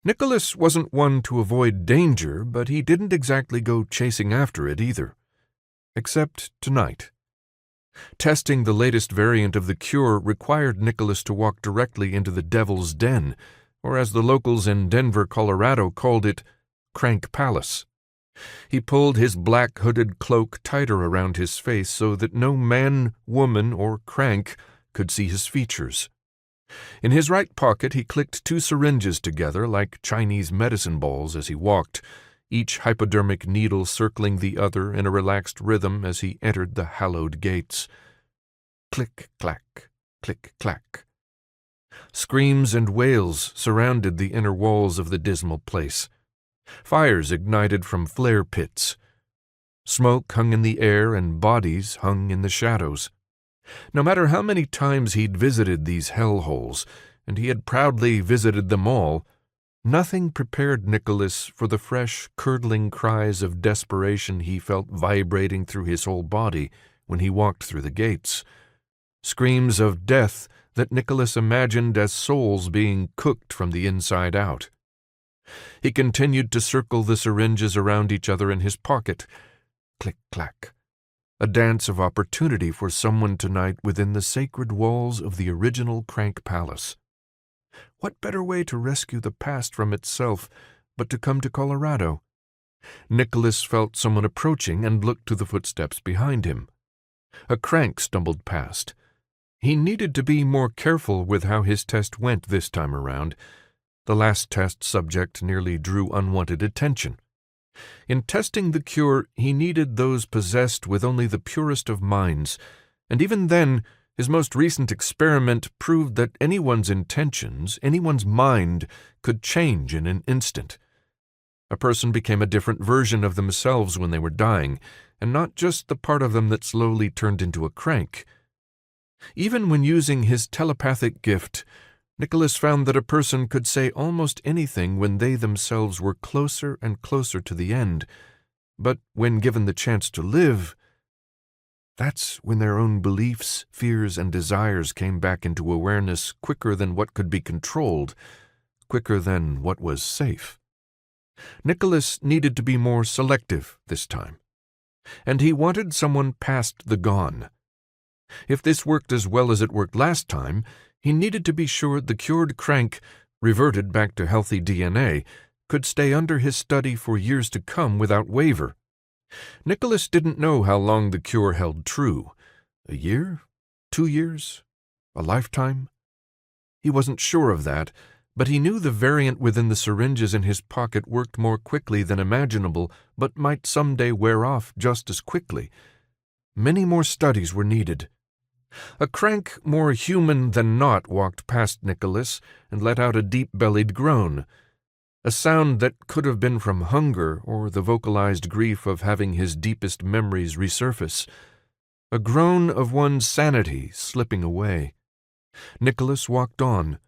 Nicholas wasn't one to avoid danger, but he didn't exactly go chasing after it either. Except tonight. Testing the latest variant of the cure required Nicholas to walk directly into the Devil's Den, or as the locals in Denver, Colorado called it, Crank Palace. He pulled his black hooded cloak tighter around his face so that no man, woman, or crank could see his features. In his right pocket he clicked 2 syringes together like Chinese medicine balls as he walked, each hypodermic needle circling the other in a relaxed rhythm as he entered the hallowed gates. Click-clack, click-clack. Screams and wails surrounded the inner walls of the dismal place. Fires ignited from flare pits. Smoke hung in the air and bodies hung in the shadows. No matter how many times he'd visited these hellholes, and he had proudly visited them all, nothing prepared Nicholas for the fresh, curdling cries of desperation he felt vibrating through his whole body when he walked through the gates. Screams of death that Nicholas imagined as souls being cooked from the inside out. He continued to circle the syringes around each other in his pocket. Click-clack. A dance of opportunity for someone tonight within the sacred walls of the original Crank Palace. What better way to rescue the past from itself but to come to Colorado? Nicholas felt someone approaching and looked to the footsteps behind him. A crank stumbled past. He needed to be more careful with how his test went this time around. The last test subject nearly drew unwanted attention. In testing the cure, he needed those possessed with only the purest of minds, and even then, his most recent experiment proved that anyone's intentions, anyone's mind, could change in an instant. A person became a different version of themselves when they were dying, and not just the part of them that slowly turned into a crank. Even when using his telepathic gift, Nicholas found that a person could say almost anything when they themselves were closer and closer to the end, but when given the chance to live, that's when their own beliefs, fears, and desires came back into awareness quicker than what could be controlled, quicker than what was safe. Nicholas needed to be more selective this time, and he wanted someone past the gone. If this worked as well as it worked last time, he needed to be sure the cured crank, reverted back to healthy DNA, could stay under his study for years to come without waver. Nicholas didn't know how long the cure held true. A year? 2 years? A lifetime? He wasn't sure of that, but he knew the variant within the syringes in his pocket worked more quickly than imaginable, but might someday wear off just as quickly. Many more studies were needed. A crank more human than not walked past Nicholas and let out a deep-bellied groan, a sound that could have been from hunger or the vocalized grief of having his deepest memories resurface, a groan of one's sanity slipping away. Nicholas walked on,